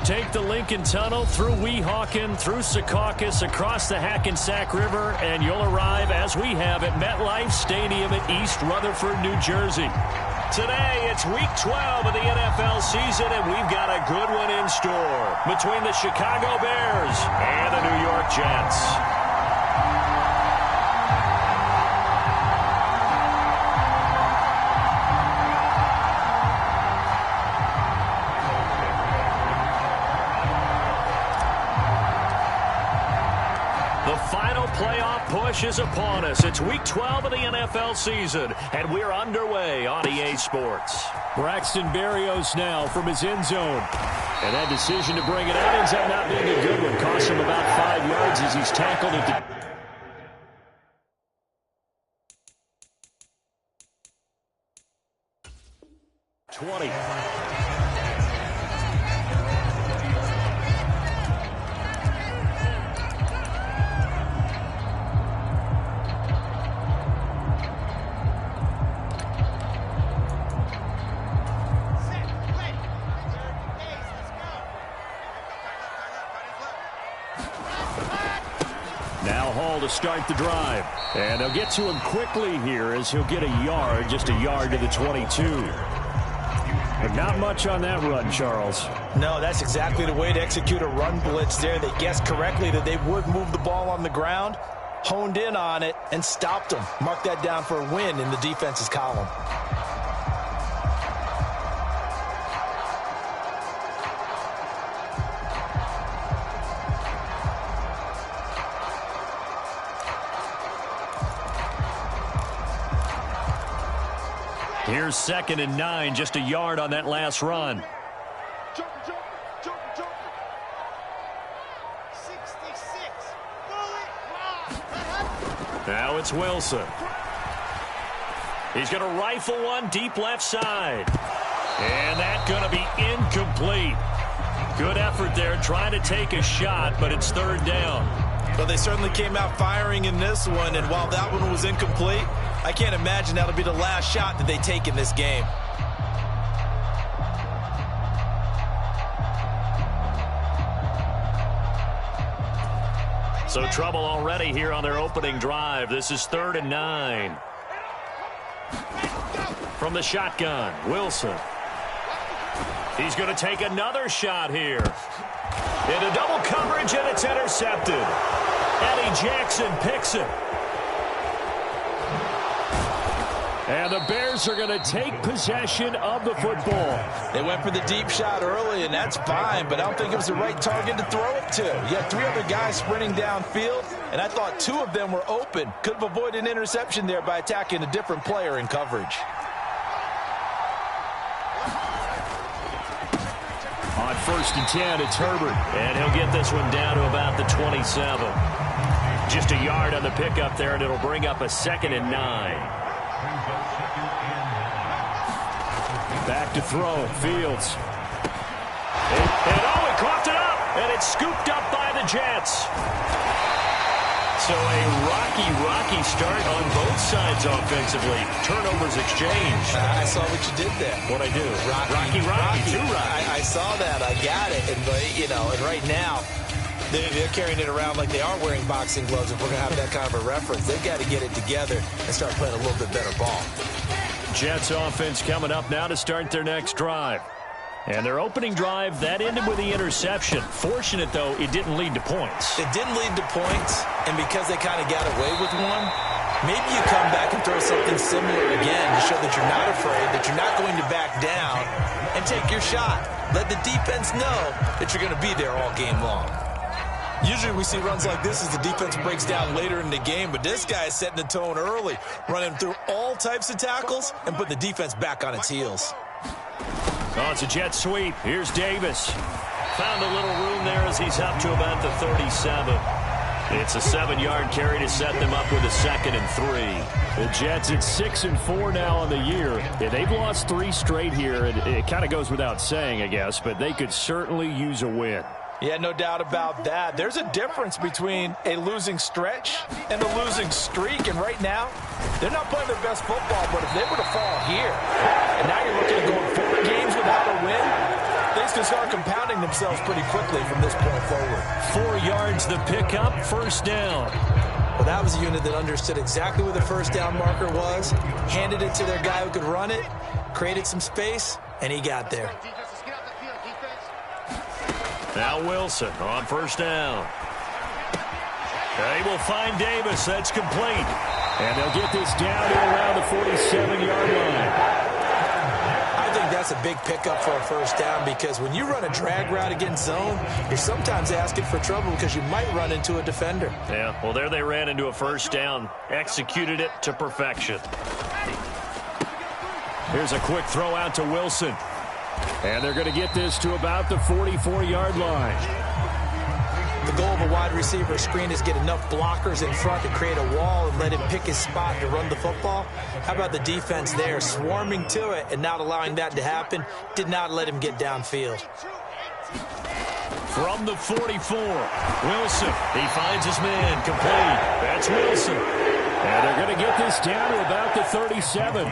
Take the Lincoln Tunnel through Weehawken, through Secaucus, across the Hackensack River, and you'll arrive, as we have, at MetLife Stadium at East Rutherford, New Jersey. Today, it's Week 12 of the NFL season, and we've got a good one in store between the Chicago Bears and the New York Jets. Playoff push is upon us. It's Week 12 of the NFL season, and we're underway on EA Sports. Braxton Berrios now from his end zone. And that decision to bring it out ends up not being a good one. Cost him about 5 yards as he's tackled at the 20. To start the drive. And they'll get to him quickly here as he'll get a yard, just a yard to the 22. But not much on that run, Charles. No, that's exactly the way to execute a run blitz there. They guessed correctly that they would move the ball on the ground, honed in on it, and stopped them. Mark that down for a win in the defense's column. Here's 2nd and 9, just a yard on that last run. Now it's Wilson. He's going to rifle one deep left side. And that's going to be incomplete. Good effort there trying to take a shot, but it's 3rd down. Well, they certainly came out firing in this one, and while that one was incomplete, I can't imagine that'll be the last shot that they take in this game. So trouble already here on their opening drive. This is 3rd and 9. From the shotgun, Wilson. He's going to take another shot here. Into double coverage, and it's intercepted. Eddie Jackson picks it. And the Bears are going to take possession of the football. They went for the deep shot early, and that's fine, but I don't think it was the right target to throw it to. You had 3 other guys sprinting downfield, and I thought 2 of them were open. Could have avoided an interception there by attacking a different player in coverage. On 1st and 10, it's Herbert, and he'll get this one down to about the 27. Just a yard on the pickup there, and it'll bring up a 2nd and 9. Back to throw, Fields. And oh, he coughed it up, and it's scooped up by the Jets. So a rocky start on both sides offensively. Turnovers exchanged. I saw what you did there. What'd I do? Rocky. Too rocky. I saw that. I got it. And, and right now, they're carrying it around like they are wearing boxing gloves. If we're going to have that kind of a reference, they've got to get it together and start playing a little bit better ball. Jets offense coming up now to start their next drive. And their opening drive, that ended with the interception. Fortunate, though, it didn't lead to points. It didn't lead to points, and because they kind of got away with one, maybe you come back and throw something similar again to show that you're not afraid, that you're not going to back down, and take your shot. Let the defense know that you're going to be there all game long. Usually we see runs like this as the defense breaks down later in the game, but this guy is setting the tone early, running through all types of tackles and putting the defense back on its heels. Oh, it's a jet sweep. Here's Davis. Found a little room there as he's up to about the 37. It's a 7-yard carry to set them up with a 2nd and 3. The Jets at 6-4 now on the year. Yeah, they've lost 3 straight here. It kind of goes without saying, I guess, but they could certainly use a win. Yeah, no doubt about that. There's a difference between a losing stretch and a losing streak. And right now, they're not playing their best football. But if they were to fall here, and now you're looking at going 4 games without a win, they things can start compounding themselves pretty quickly from this point forward. 4 yards the pickup, first down. Well, that was a unit that understood exactly where the first down marker was, handed it to their guy who could run it, created some space, and he got there. Now Wilson on first down. They will find Davis. That's complete. And they'll get this down to around the 47-yard line. I think that's a big pickup for a first down because when you run a drag route against zone, you're sometimes asking for trouble because you might run into a defender. Yeah, well, there they ran into a first down. Executed it to perfection. Here's a quick throw out to Wilson. And they're going to get this to about the 44-yard line. The goal of a wide receiver screen is get enough blockers in front to create a wall and let him pick his spot to run the football. How about the defense there, swarming to it and not allowing that to happen? Did not let him get downfield. From the 44, Wilson. He finds his man, complete. That's Wilson. And they're going to get this down to about the 37.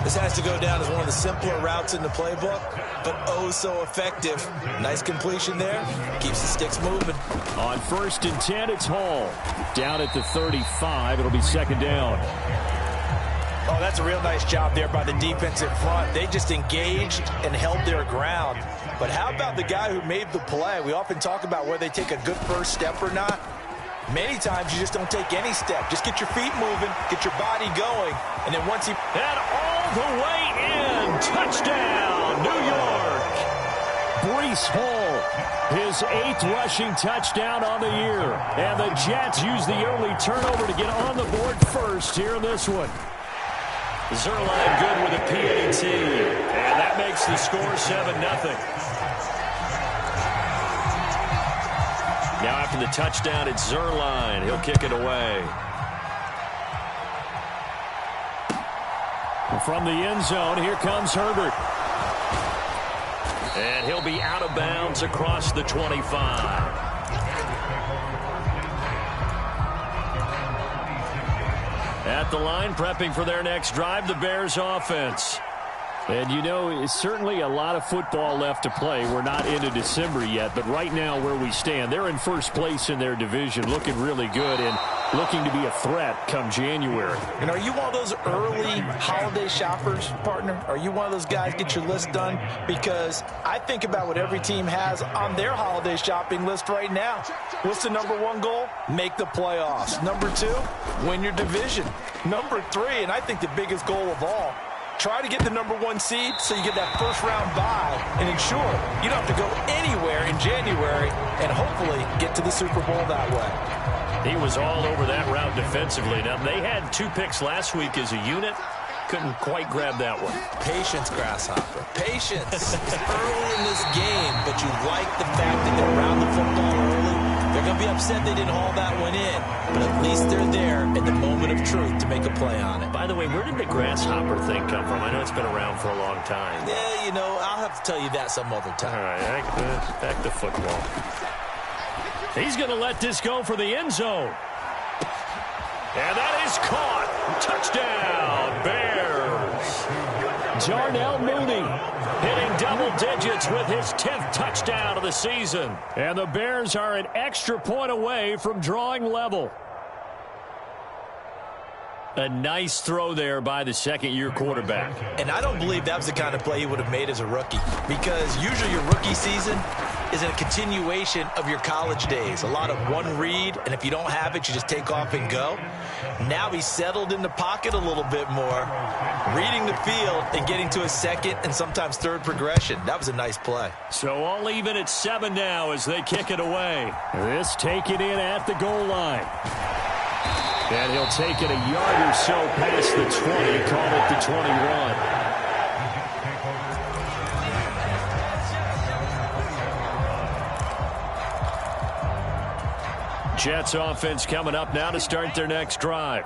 This has to go down as one of the simpler routes in the playbook, but oh so effective. Nice completion there. Keeps the sticks moving. On 1st and 10, it's Hall. Down at the 35. It'll be second down. Oh, that's a real nice job there by the defense in front. They just engaged and held their ground. But how about the guy who made the play? We often talk about whether they take a good first step or not. Many times you just don't take any step. Just get your feet moving, get your body going, and then once he... And all the way in. Touchdown, New York. Breece Hall, his 8th rushing touchdown on the year. And the Jets use the early turnover to get on the board first here in this one. Zuerlein good with a PAT. And that makes the score 7-0. Now after the touchdown, it's Zuerlein. He'll kick it away. From the end zone, here comes Herbert. And he'll be out of bounds across the 25. At the line, prepping for their next drive, the Bears offense. And, you know, it's certainly a lot of football left to play. We're not into December yet, but right now where we stand, they're in first place in their division, looking really good and looking to be a threat come January. And are you one of those early holiday shoppers, partner? Are you one of those guys get your list done? Because I think about what every team has on their holiday shopping list right now. What's the #1 goal? Make the playoffs. #2, win your division. #3, and I think the biggest goal of all, try to get the #1 seed so you get that first-round bye and ensure you don't have to go anywhere in January and hopefully get to the Super Bowl that way. He was all over that route defensively. Now, they had 2 picks last week as a unit. Couldn't quite grab that one. Patience, Grasshopper. Patience. It's early in this game, but you like the fact that they're around the football early. They're going to be upset they didn't haul that one in, but at least they're there in the moment of truth to make a play on it. By the way, where did the grasshopper thing come from? I know it's been around for a long time. Yeah, you know, I'll have to tell you that some other time. All right, back to football. He's going to let this go for the end zone. And that is caught. Touchdown, Bears. Darnell Mooney hitting double digits with his 10th touchdown of the season. And the Bears are an extra point away from drawing level. A nice throw there by the second-year quarterback. And I don't believe that was the kind of play he would have made as a rookie, because usually your rookie season is a continuation of your college days. A lot of one read, and if you don't have it, you just take off and go. Now he's settled in the pocket a little bit more, reading the field and getting to a second and sometimes third progression. That was a nice play. So all even at 7 now as they kick it away. This taken in at the goal line. And he'll take it a yard or so past the 20, call it the 21. Jets offense coming up now to start their next drive.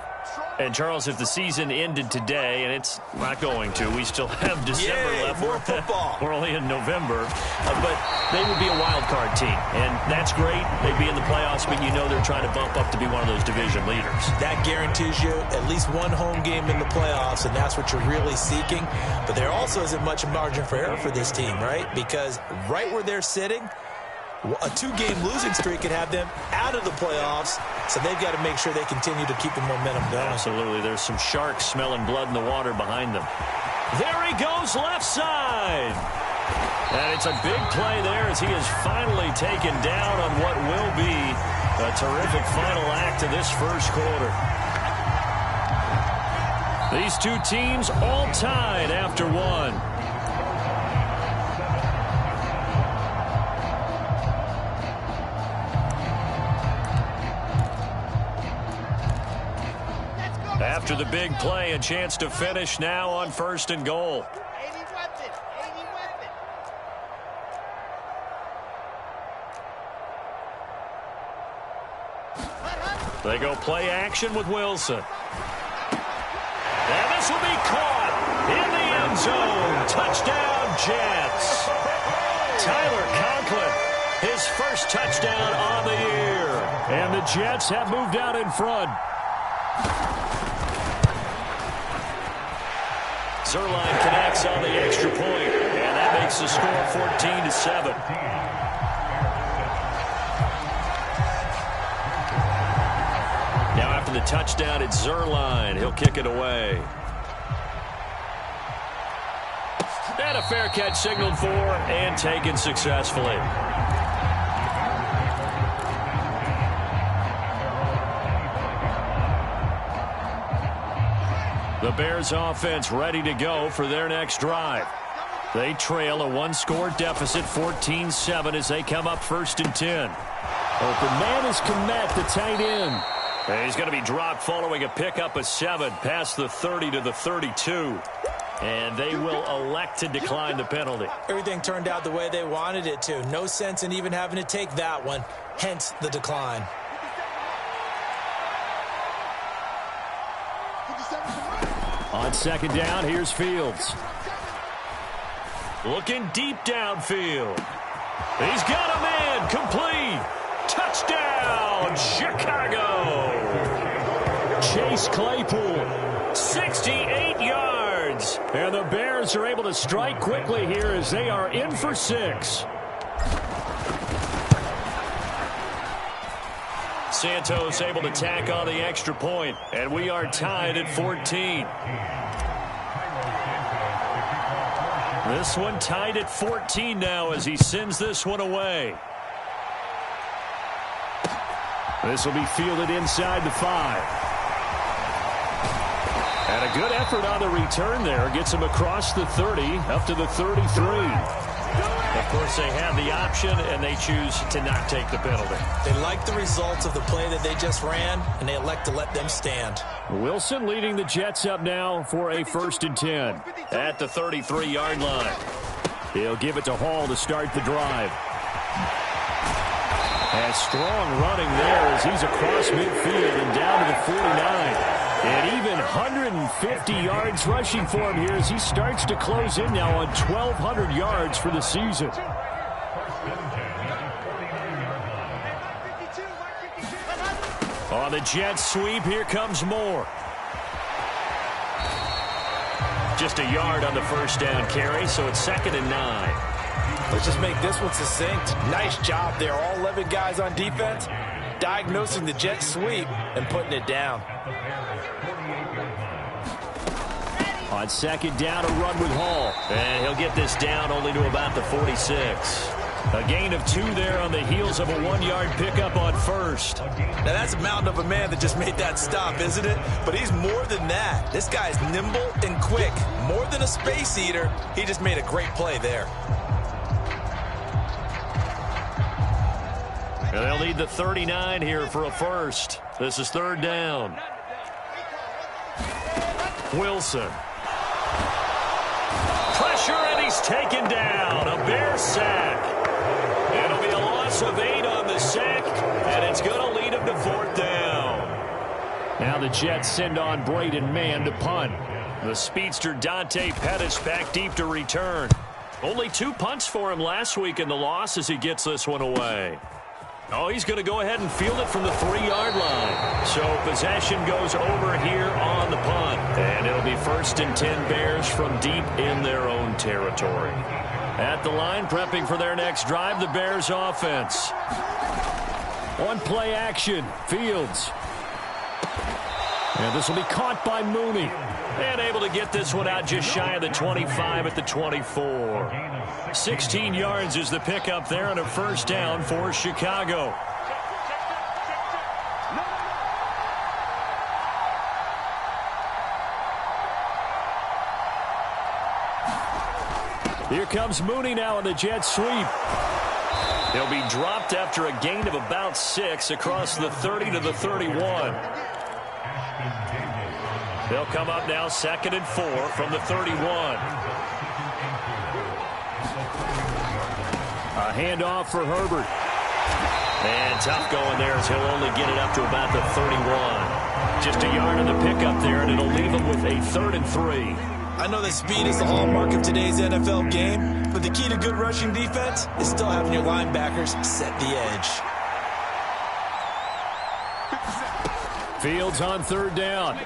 And, Charles, if the season ended today, and it's not going to, we still have December left. More football. We're only in November. But they would be a wild card team, and that's great. They'd be in the playoffs, but you know they're trying to bump up to be one of those division leaders. That guarantees you at least one home game in the playoffs, and that's what you're really seeking. But there also isn't much margin for error for this team, right? Because right where they're sitting, a 2-game losing streak could have them out of the playoffs, so they've got to make sure they continue to keep the momentum going. Absolutely. There's some sharks smelling blood in the water behind them. There he goes, left side. And it's a big play there as he is finally taken down on what will be a terrific final act of this first quarter. These two teams all tied after one. After the big play, a chance to finish now on 1st and goal. They go play action with Wilson. And this will be caught in the end zone. Touchdown, Jets. Tyler Conklin, his first touchdown on the year. And the Jets have moved out in front. Zuerlein connects on the extra point, and that makes the score 14-7. Now after the touchdown, it's Zuerlein. He'll kick it away. And a fair catch signaled for and taken successfully. The Bears offense ready to go for their next drive. They trail a one-score deficit, 14-7, as they come up 1st and 10. Open man is Kmet, the tight end. And he's going to be dropped following a pickup of 7 past the 30 to the 32. And they will elect to decline the penalty. Everything turned out the way they wanted it to. No sense in even having to take that one, hence the decline. On 2nd down, here's Fields. Looking deep downfield. He's got a man, complete. Touchdown, Chicago. Chase Claypool. 68 yards. And the Bears are able to strike quickly here as they are in for 6. Santos able to tack on the extra point, and we are tied at 14. This one tied at 14 now as he sends this one away. This will be fielded inside the 5. And a good effort on the return there. Gets him across the 30, up to the 33. Of course, they have the option, and they choose to not take the penalty. They like the results of the play that they just ran, and they elect to let them stand. Wilson leading the Jets up now for a 1st and 10. At the 33-yard line. He'll give it to Hall to start the drive. And strong running there as he's across midfield and down to the 49. And even 150 yards rushing for him here as he starts to close in now on 1,200 yards for the season. On the Jets sweep, here comes Moore. Just a yard on the first down carry, so it's 2nd and 9. Let's just make this one succinct. Nice job there. All 11 guys on defense diagnosing the jet sweep and putting it down. On 2nd down, a run with Hall. And he'll get this down only to about the 46. A gain of 2 there on the heels of a 1-yard pickup on 1st. Now that's a mountain of a man that just made that stop, isn't it? But he's more than that. This guy's nimble and quick. More than a space eater. He just made a great play there. And they'll need the 39 here for a first. This is 3rd down. Wilson. Pressure, and he's taken down. A Bear sack. It'll be a loss of 8 on the sack, and it's going to lead him to 4th down. Now the Jets send on Braden Mann to punt. The speedster Dante Pettis back deep to return. Only 2 punts for him last week in the loss as he gets this one away. Oh, he's going to go ahead and field it from the 3-yard line. So possession goes over here on the punt. And it'll be 1st and 10 Bears from deep in their own territory. At the line, prepping for their next drive, the Bears offense. On play action, Fields. And this will be caught by Mooney. And able to get this one out just shy of the 25 at the 24. 16 yards is the pickup there on a 1st down for Chicago. Here comes Mooney now on the jet sweep. He'll be dropped after a gain of about 6 across the 30 to the 31. They'll come up now 2nd and 4 from the 31. A handoff for Herbert. And tough going there as he'll only get it up to about the 31. Just a yard on the pickup there, and it'll leave him with a 3rd and 3. I know that speed is the hallmark of today's NFL game, but the key to good rushing defense is still having your linebackers set the edge. Fields on 3rd down.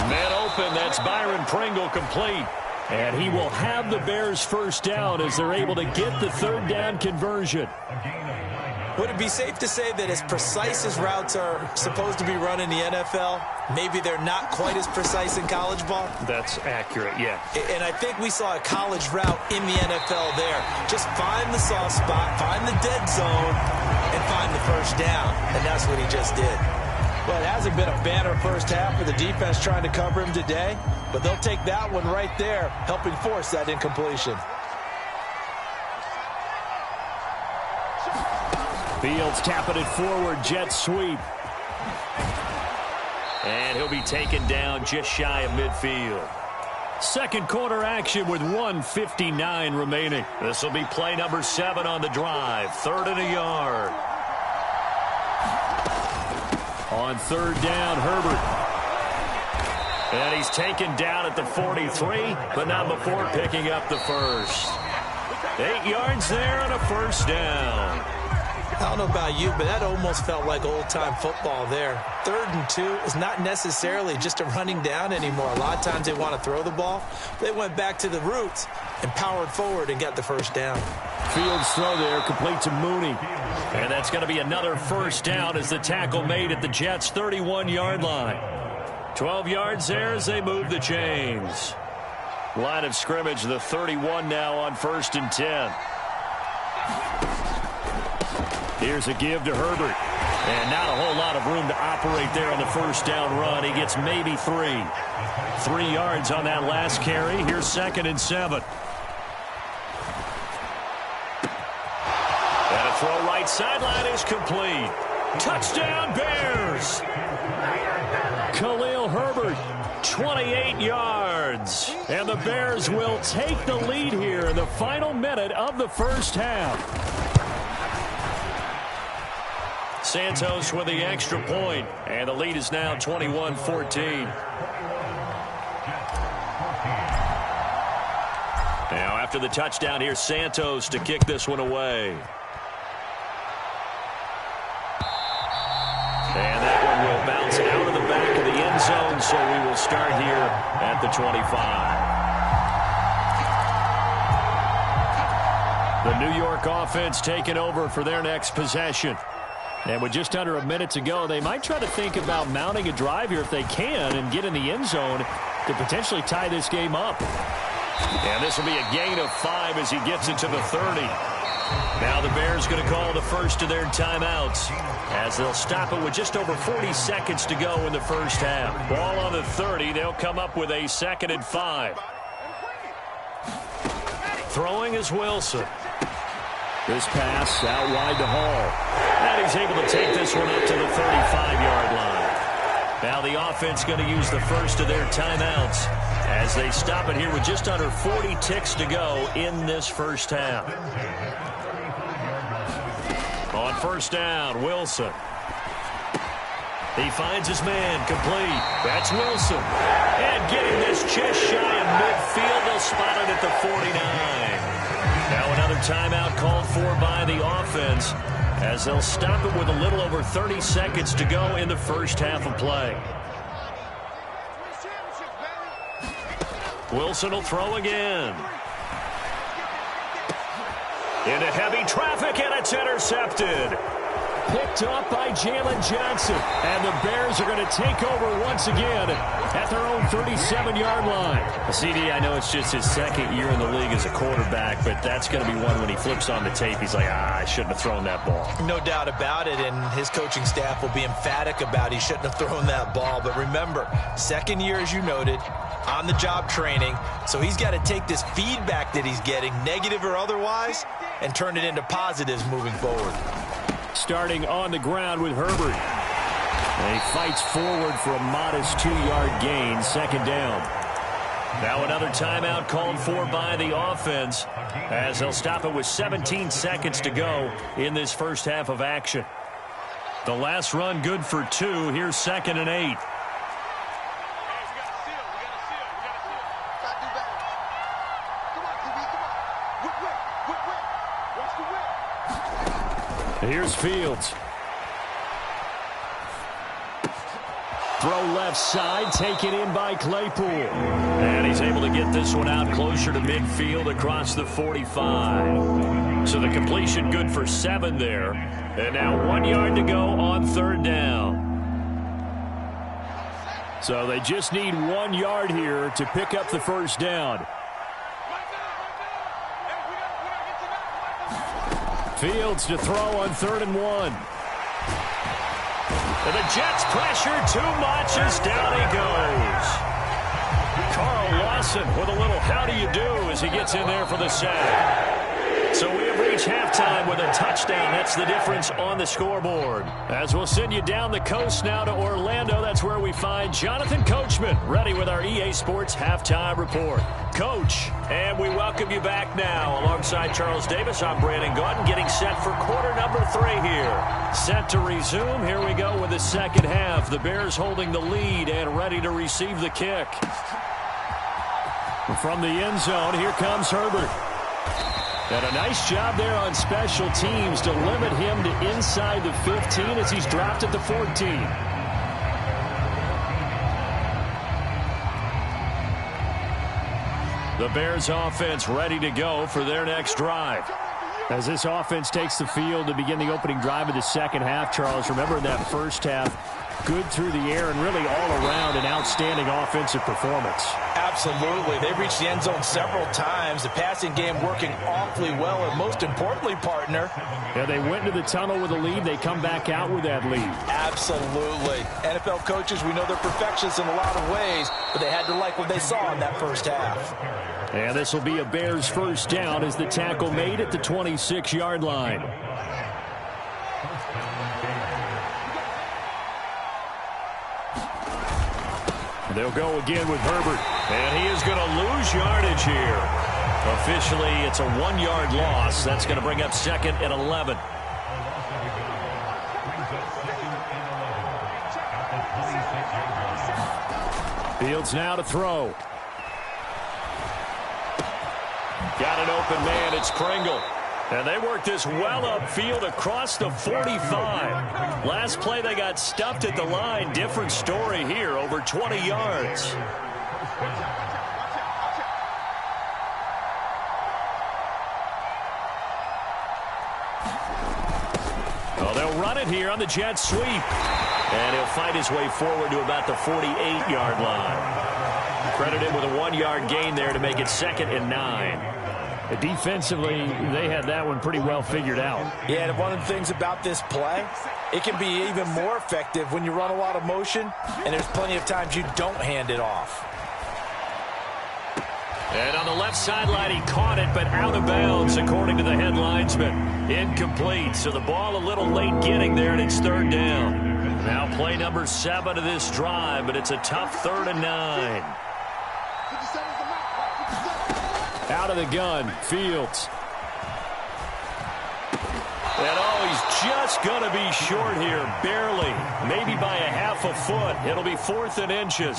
Man open, that's Byron Pringle complete. And he will have the Bears 1st down as they're able to get the 3rd down conversion. Would it be safe to say that as precise as routes are supposed to be run in the NFL, maybe they're not quite as precise in college ball? That's accurate, yeah. And I think we saw a college route in the NFL there. Just find the soft spot, find the dead zone, and find the 1st down. And that's what he just did. Well, it hasn't been a banner 1st half for the defense trying to cover him today, but they'll take that one right there, helping force that incompletion. Fields tapping it forward, jet sweep. And he'll be taken down just shy of midfield. 2nd quarter action with 1:59 remaining. This will be play number 7 on the drive. 3rd and a yard. On 3rd down, Herbert. And he's taken down at the 43, but not before picking up the 1st. 8 yards there on a 1st down. I don't know about you, but that almost felt like old-time football there. 3rd and 2 is not necessarily just a running down anymore. A lot of times they want to throw the ball. They went back to the roots and powered forward and got the 1st down. Fields throw there, complete to Mooney. And that's going to be another 1st down as the tackle made at the Jets' 31-yard line. 12 yards there as they move the chains. Line of scrimmage, the 31 now on 1st and 10. Here's a give to Herbert. And not a whole lot of room to operate there on the 1st down run. He gets maybe 3. 3 yards on that last carry. Here's 2nd and 7. And a throw right sideline is complete. Touchdown Bears! Khalil Herbert, 28 yards. and the Bears will take the lead here in the final minute of the 1st half. Santos with the extra point, and the lead is now 21-14. Now after the touchdown, here's Santos to kick this one away. And that one will bounce out of the back of the end zone, so we will start here at the 25. The New York offense taking over for their next possession. And with just under a minute to go, they might try to think about mounting a drive here if they can and get in the end zone to potentially tie this game up. And this will be a gain of 5 as he gets it to the 30. Now the Bears going to call the first of their timeouts as they'll stop it with just over 40 seconds to go in the 1st half. Ball on the 30. They'll come up with a 2nd and 5. Throwing is Wilson. This pass out wide to Hall. And he's able to take this one up to the 35-yard line. Now the offense going to use the first of their timeouts as they stop it here with just under 40 ticks to go in this 1st half. On 1st down, Wilson. He finds his man, complete. That's Wilson. And getting this just shy of midfield, they'll spot it at the 49. Now another timeout called for by the offense as they'll stop it with a little over 30 seconds to go in the first half of play. Wilson will throw again. Into heavy traffic, and it's intercepted. Picked up by Jalen Johnson. And the Bears are going to take over once again at their own 37-yard line. CD, I know it's just his second year in the league as a quarterback, but that's going to be one when he flips on the tape. He's like, I shouldn't have thrown that ball. No doubt about it, and his coaching staff will be emphatic about he shouldn't have thrown that ball. But remember, second year, as you noted, on-the-job training, so he's got to take this feedback that he's getting, negative or otherwise, and turn it into positives moving forward. Starting on the ground with Herbert. And he fights forward for a modest 2-yard gain, second down. Now another timeout called for by the offense as they'll stop it with 17 seconds to go in this first half of action. The last run good for 2. Here's 2nd and 8. Here's Fields. Throw left side, taken in by Claypool. And he's able to get this one out closer to midfield across the 45. So the completion good for 7 there. And now 1 yard to go on 3rd down. So they just need 1 yard here to pick up the first down. Fields to throw on 3rd and 1. And the Jets pressure too much as down he goes. Carl Lawson with a little how do you do as he gets in there for the sack. So we have reached halftime with a touchdown. That's the difference on the scoreboard. As we'll send you down the coast now to Orlando, that's where we find Jonathan Coachman ready with our EA Sports Halftime Report. Coach, and we welcome you back now. Alongside Charles Davis, I'm Brandon Gaudin, getting set for quarter number 3 here. Set to resume. Here we go with the second half. The Bears holding the lead and ready to receive the kick. From the end zone, here comes Herbert. And a nice job there on special teams to limit him to inside the 15 as he's dropped at the 14. The Bears offense ready to go for their next drive. As this offense takes the field to begin the opening drive of the second half, Charles, remember in that first half, good through the air and really all around an outstanding offensive performance. Absolutely. They reached the end zone several times. The passing game working awfully well, and most importantly, partner. Yeah, they went into the tunnel with a lead. They come back out with that lead. Absolutely. NFL coaches, we know they're perfectionists in a lot of ways, but they had to like what they saw in that first half. And this will be a Bears first down as the tackle made at the 26-yard line. They'll go again with Herbert. And he is going to lose yardage here. Officially, it's a 1-yard loss. That's going to bring up 2nd and 11. Fields now to throw. Got an open man. It's Pringle. And they work this well upfield across the 45. Last play they got stuffed at the line. Different story here, over 20 yards. Oh, they'll run it here on the jet sweep. And he'll fight his way forward to about the 48-yard line. Credited with a 1-yard gain there to make it 2nd and 9. Defensively, they had that one pretty well figured out. Yeah, and one of the things about this play, it can be even more effective when you run a lot of motion, and there's plenty of times you don't hand it off. And on the left sideline, he caught it, but out of bounds, according to the head linesman. Incomplete, so the ball a little late getting there, and it's 3rd down. Now play number 7 of this drive, but it's a tough 3rd and 9. Out of the gun, Fields. And oh, he's just going to be short here, barely, maybe by a half a foot. It'll be 4th and inches.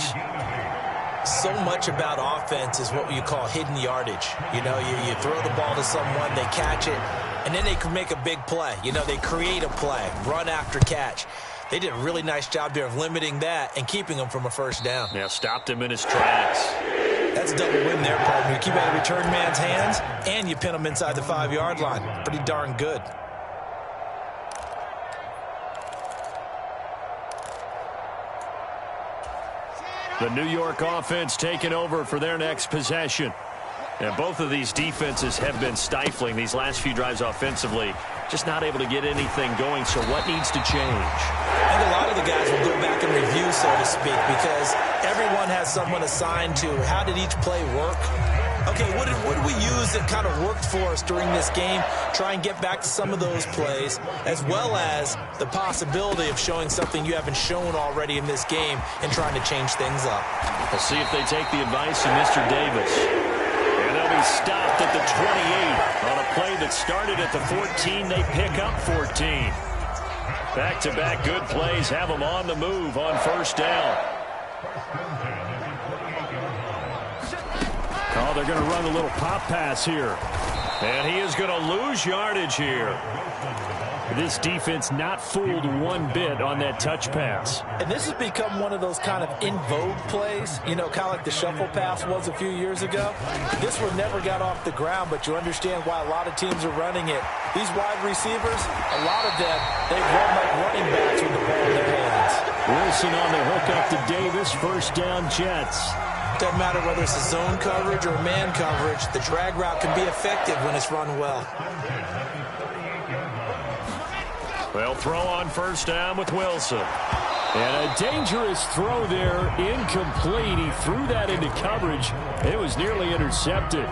So much about offense is what you call hidden yardage. You know, you throw the ball to someone, they catch it, and then they can make a big play. You know, they create a play, run after catch. They did a really nice job there of limiting that and keeping him from a first down. Yeah, stopped him in his tracks. That's a double win there, partner. You keep out of return man's hands, and you pin him inside the 5-yard line. Pretty darn good. The New York offense taking over for their next possession. And both of these defenses have been stifling these last few drives offensively. Just not able to get anything going, so what needs to change? I think a lot of the guys will go back and review, so to speak, because everyone has someone assigned to how did each play work. Okay, what did we use that kind of worked for us during this game? Try and get back to some of those plays, as well as the possibility of showing something you haven't shown already in this game and trying to change things up. We'll see if they take the advice of Mr. Davis. And they'll be stopped at the 28. On a play that started at the 14, they pick up 14. Back-to-back good plays have them on the move on first down. Oh, they're going to run a little pop pass here. And he is going to lose yardage here. This defense not fooled one bit on that touch pass. And this has become one of those kind of in vogue plays, you know, kind of like the shuffle pass was a few years ago. This one never got off the ground, but you understand why a lot of teams are running it. These wide receivers, a lot of them, they run like running backs with the ball in their hands. Wilson on the hook up to Davis, first down Jets. Doesn't matter whether it's a zone coverage or man coverage, the drag route can be effective when it's run well. They'll throw on first down with Wilson. And a dangerous throw there, incomplete. He threw that into coverage. It was nearly intercepted.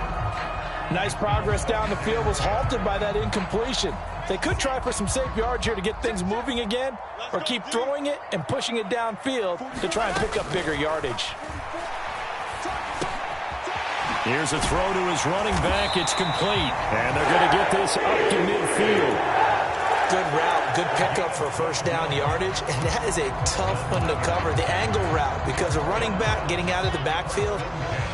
Nice progress down the field, was halted by that incompletion. They could try for some safe yards here to get things moving again, or keep throwing it and pushing it downfield to try and pick up bigger yardage. Here's a throw to his running back. It's complete. And they're going to get this up to midfield. Good route, good pickup for first down yardage, and that is a tough one to cover. The angle route, because a running back getting out of the backfield,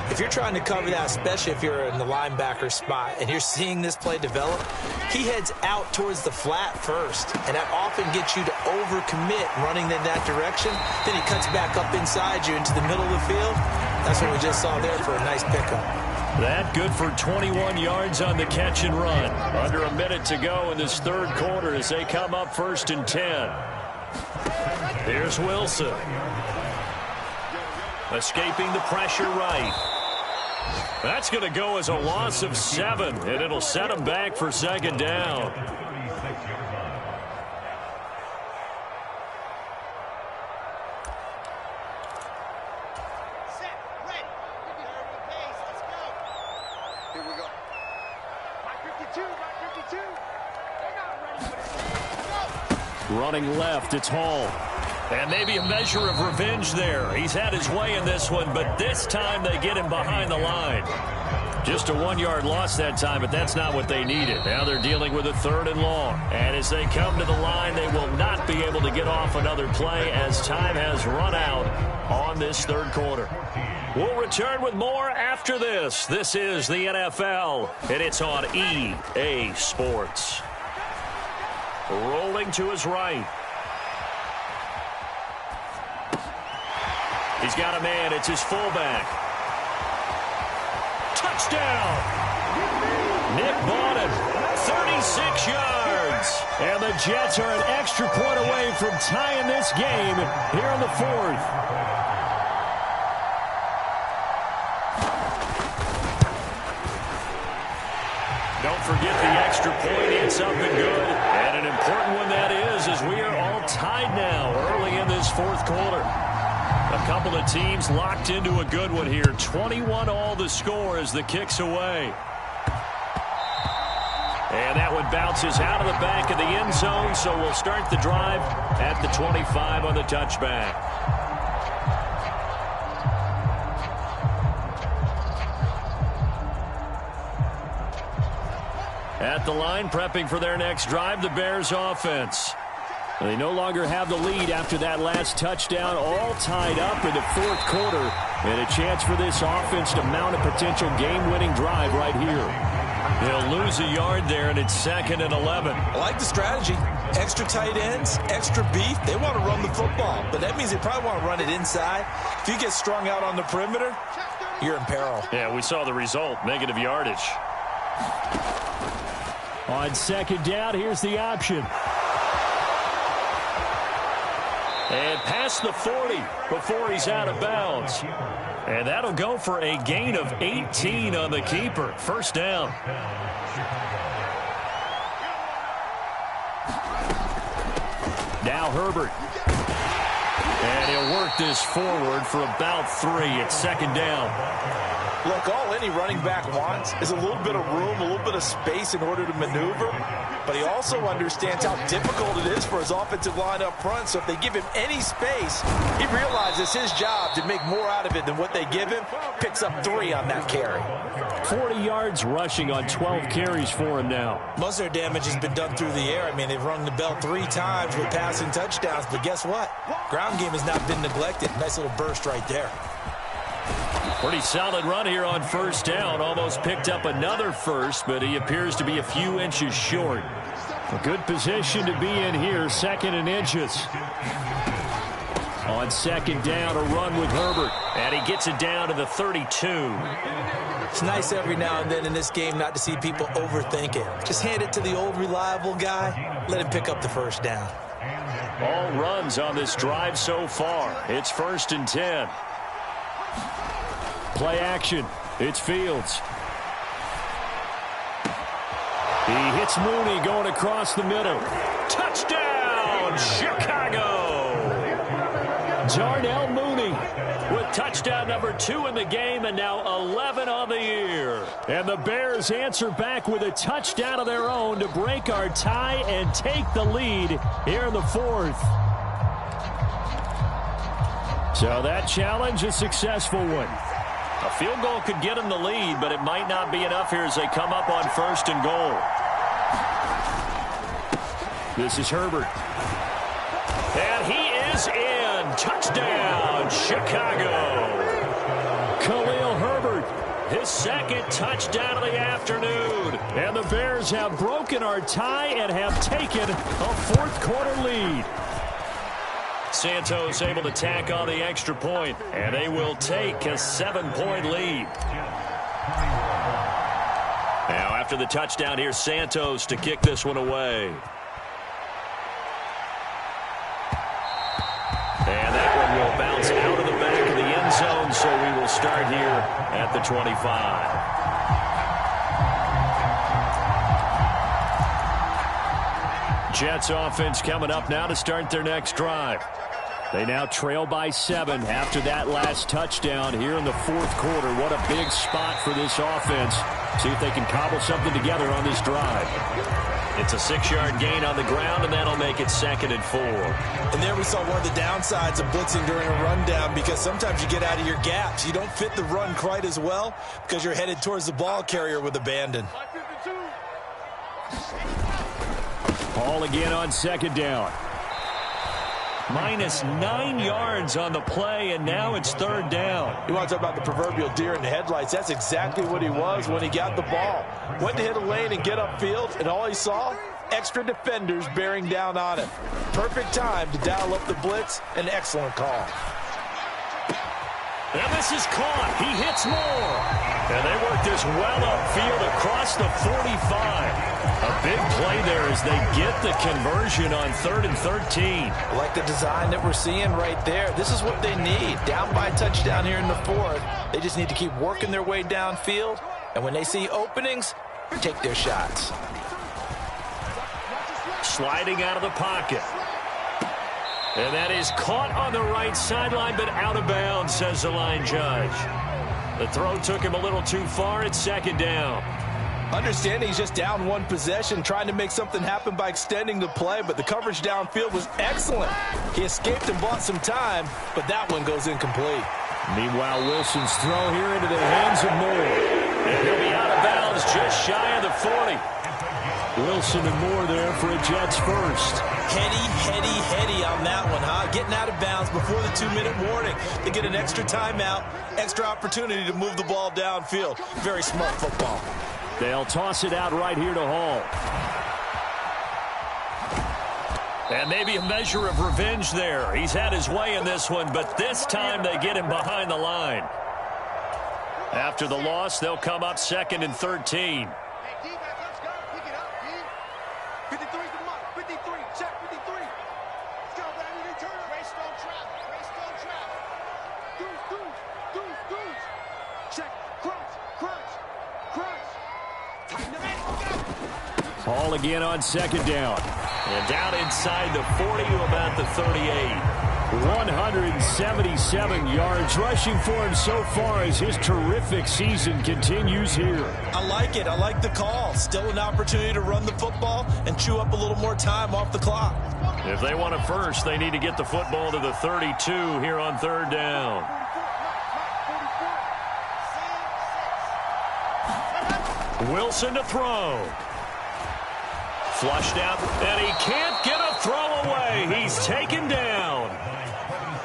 if you're trying to cover that, especially if you're in the linebacker spot and you're seeing this play develop, he heads out towards the flat first, and that often gets you to overcommit running in that direction. Then he cuts back up inside you into the middle of the field. That's what we just saw there for a nice pickup. That good for 21 yards on the catch and run. Under a minute to go in this third quarter as they come up 1st and 10. Here's Wilson. Escaping the pressure right. That's going to go as a loss of 7, and it'll set them back for second down. Running left, it's Hall. And maybe a measure of revenge there. He's had his way in this one, but this time they get him behind the line. Just a 1-yard loss that time, but that's not what they needed. Now they're dealing with a 3rd and long. And as they come to the line, they will not be able to get off another play as time has run out on this third quarter. We'll return with more after this. This is the NFL, and it's on EA Sports. Rolling to his right. He's got a man. It's his fullback. Touchdown! Nick Bawden, 36 yards. And the Jets are an extra point away from tying this game here in the 4th. Don't forget the extra point. It's up and good. And an important one that is, as we are all tied now early in this 4th quarter. A couple of teams locked into a good one here. 21-all the score as the kick's away. And that one bounces out of the back of the end zone, so we'll start the drive at the 25 on the touchback. At the line, prepping for their next drive, the Bears offense. They no longer have the lead after that last touchdown, all tied up in the fourth quarter. And a chance for this offense to mount a potential game-winning drive right here. He'll lose a yard there, and it's 2nd and 11. I like the strategy. Extra tight ends, extra beef. They want to run the football, but that means they probably want to run it inside. If you get strung out on the perimeter, you're in peril. Yeah, we saw the result, negative yardage. On 2nd down, here's the option. And past the 40 before he's out of bounds. And that'll go for a gain of 18 on the keeper. First down. Now Herbert. And he'll work this forward for about 3 at 2nd down. Look, all any running back wants is a little bit of room, a little bit of space in order to maneuver. But he also understands how difficult it is for his offensive line up front. So if they give him any space, he realizes his job to make more out of it than what they give him. Picks up 3 on that carry. 40 yards rushing on 12 carries for him now. Most of their damage has been done through the air. I mean, they've rung the bell 3 times with passing touchdowns. But guess what? Ground game has not been neglected. Nice little burst right there. Pretty solid run here on first down. Almost picked up another first, but he appears to be a few inches short. A good position to be in here, 2nd and inches. On 2nd down, a run with Herbert. And he gets it down to the 32. It's nice every now and then in this game not to see people overthink it. Just hand it to the old reliable guy. Let him pick up the first down. All runs on this drive so far. It's 1st and 10. Play action. It's Fields. He hits Mooney going across the middle. Touchdown, Chicago! Darnell Mooney with touchdown number 2 in the game and now 11 on the year. And the Bears answer back with a touchdown of their own to break our tie and take the lead here in the 4th. So that challenge, a successful one. A field goal could get them the lead, but it might not be enough here as they come up on 1st and goal. This is Herbert. And he is in. Touchdown, Chicago. Khalil Herbert, his 2nd touchdown of the afternoon. And the Bears have broken our tie and have taken a 4th quarter lead. Santos able to tack on the extra point, and they will take a 7-point lead. Now, after the touchdown, here's Santos to kick this one away. And that one will bounce out of the back of the end zone, so we will start here at the 25. Jets offense coming up now to start their next drive. They now trail by 7 after that last touchdown here in the 4th quarter. What a big spot for this offense. See if they can cobble something together on this drive. It's a 6-yard gain on the ground, and that'll make it 2nd and 4. And there we saw one of the downsides of blitzing during a rundown, because sometimes you get out of your gaps. You don't fit the run quite as well because you're headed towards the ball carrier with abandon. Ball again on 2nd down. Minus 9 yards on the play, and now it's 3rd down. You want to talk about the proverbial deer in the headlights? That's exactly what he was when he got the ball. Went to hit a lane and get upfield, and all he saw, extra defenders bearing down on him. Perfect time to dial up the blitz. An excellent call. And this is caught. He hits more. And they work this well upfield across the 45. A big play there as they get the conversion on 3rd and 13. I like the design that we're seeing right there. This is what they need. Down by touchdown here in the 4th. They just need to keep working their way downfield. And when they see openings, take their shots. Sliding out of the pocket. And that is caught on the right sideline, but out of bounds, says the line judge. The throw took him a little too far. It's 2nd down. Understanding he's just down 1 possession, trying to make something happen by extending the play, but the coverage downfield was excellent. He escaped and bought some time, but that one goes incomplete. Meanwhile, Wilson's throw here into the hands of Moore. And he'll be out of bounds just shy of the 40. Wilson and Moore there for a Jets first. Heady on that one, huh? Getting out of bounds before the 2-minute warning. They get an extra timeout, extra opportunity to move the ball downfield. Very smart football. They'll toss it out right here to Hall. And maybe a measure of revenge there. He's had his way in this one, but this time they get him behind the line. After the loss, they'll come up 2nd and 13. Hall again on 2nd down. And down inside the 40 to about the 38. 177 yards rushing for him so far as his terrific season continues here. I like it. I like the call. Still an opportunity to run the football and chew up a little more time off the clock. If they want it first, they need to get the football to the 32 here on 3rd down. Wilson to throw. Flushed out, and he can't get a throw away. He's taken down.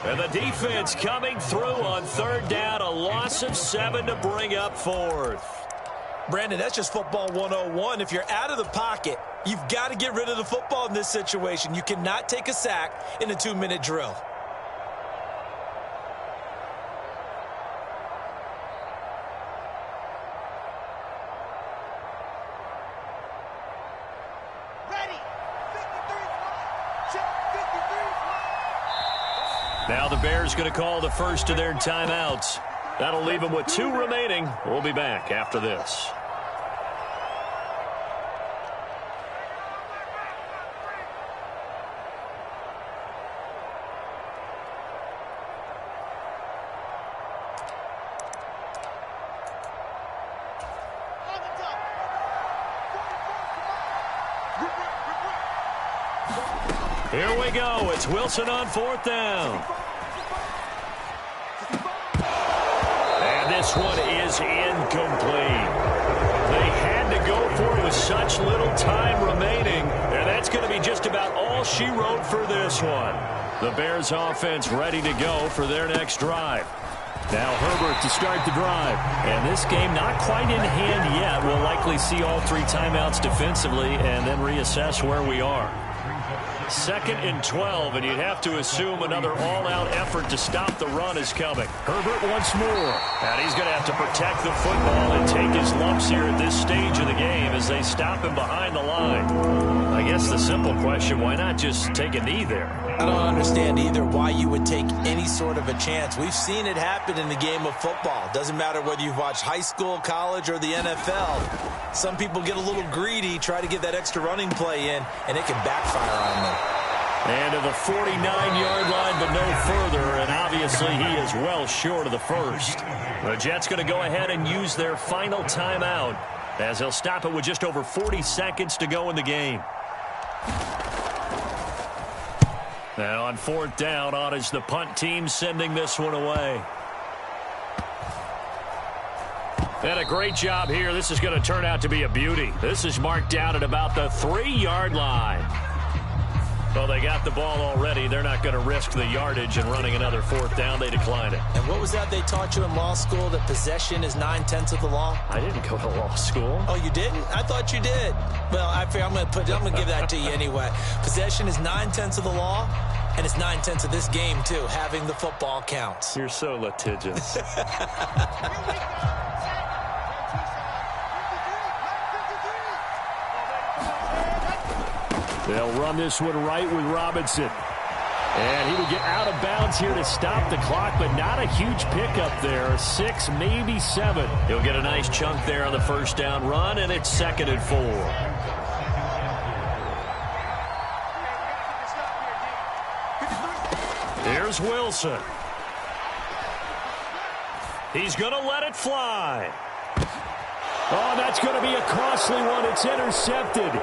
And the defense coming through on 3rd down, a loss of 7 to bring up 4th. Brandon, that's just football 101. If you're out of the pocket, you've got to get rid of the football in this situation. You cannot take a sack in a 2-minute drill. Now the Bears going to call the first of their timeouts. That'll leave them with 2 remaining. We'll be back after this. Here we go. It's Wilson on 4th down. And this one is incomplete. They had to go for it with such little time remaining. And that's going to be just about all she wrote for this one. The Bears offense ready to go for their next drive. Now Herbert to start the drive. And this game not quite in hand yet. We'll likely see all 3 timeouts defensively and then reassess where we are. 2nd and 12, and you'd have to assume another all-out effort to stop the run is coming. Herbert once more. And he's going to have to protect the football and take his lumps here at this stage of the game as they stop him behind the line. I guess the simple question, why not just take a knee there? I don't understand either why you would take any sort of a chance. We've seen it happen in the game of football. Doesn't matter whether you've watched high school, college, or the NFL. Some people get a little greedy, try to get that extra running play in, and it can backfire on them. And to the 49-yard line, but no further, and obviously he is well short of the first. The Jets going to go ahead and use their final timeout as they'll stop it with just over 40 seconds to go in the game. Now on 4th down, on is the punt team sending this one away. And a great job here. This is going to turn out to be a beauty. This is marked down at about the 3-yard line. Well, they got the ball already. They're not going to risk the yardage and running another 4th down. They declined it. And what was that they taught you in law school, that possession is 9/10 of the law? I didn't go to law school. Oh, you didn't? I thought you did. Well, I'm going to give that to you anyway. Possession is 9/10 of the law, and it's 9/10 of this game, too. Having the football counts. You're so litigious. They'll run this one right with Robinson. And he will get out of bounds here to stop the clock, but not a huge pickup there. 6, maybe 7. He'll get a nice chunk there on the 1st down run, and it's 2nd and 4. Here's Wilson. He's going to let it fly. Oh, that's going to be a costly one. It's intercepted.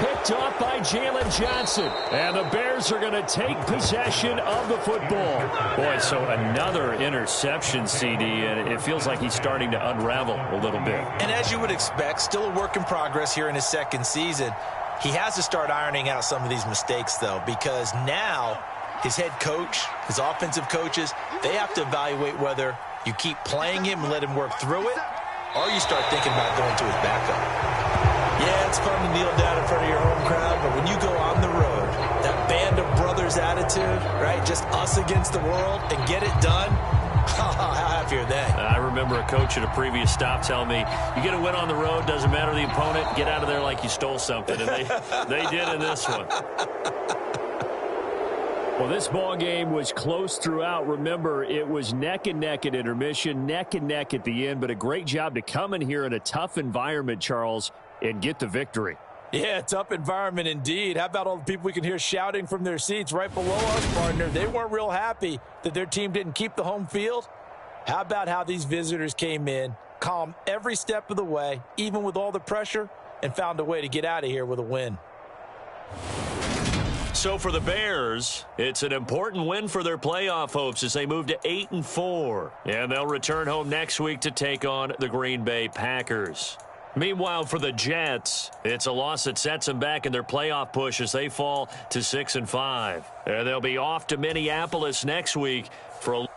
picked off by Jalen Johnson. And the Bears are going to take possession of the football. Boy, so another interception, CD, and it feels like he's starting to unravel a little bit. And as you would expect, still a work in progress here in his second season. He has to start ironing out some of these mistakes, though, because now his head coach, his offensive coaches, they have to evaluate whether you keep playing him and let him work through it, or you start thinking about going to his backup. Yeah, it's fun to kneel down in front of your home crowd, but when you go on the road, that band of brothers attitude, right, just us against the world and get it done, how happy are they? I remember a coach at a previous stop telling me, you get a win on the road, doesn't matter the opponent, get out of there like you stole something. And they did in this one. Well, this ball game was close throughout. Remember, it was neck and neck at intermission, neck and neck at the end, but a great job to come in here in a tough environment, Charles, and get the victory. Yeah, tough environment indeed. How about all the people we can hear shouting from their seats right below us, partner? They weren't real happy that their team didn't keep the home field. How about how these visitors came in, calm every step of the way, even with all the pressure, and found a way to get out of here with a win. So for the Bears, it's an important win for their playoff hopes as they move to 8-4. And they'll return home next week to take on the Green Bay Packers. Meanwhile, for the Jets, it's a loss that sets them back in their playoff push as they fall to 6-5. And they'll be off to Minneapolis next week for a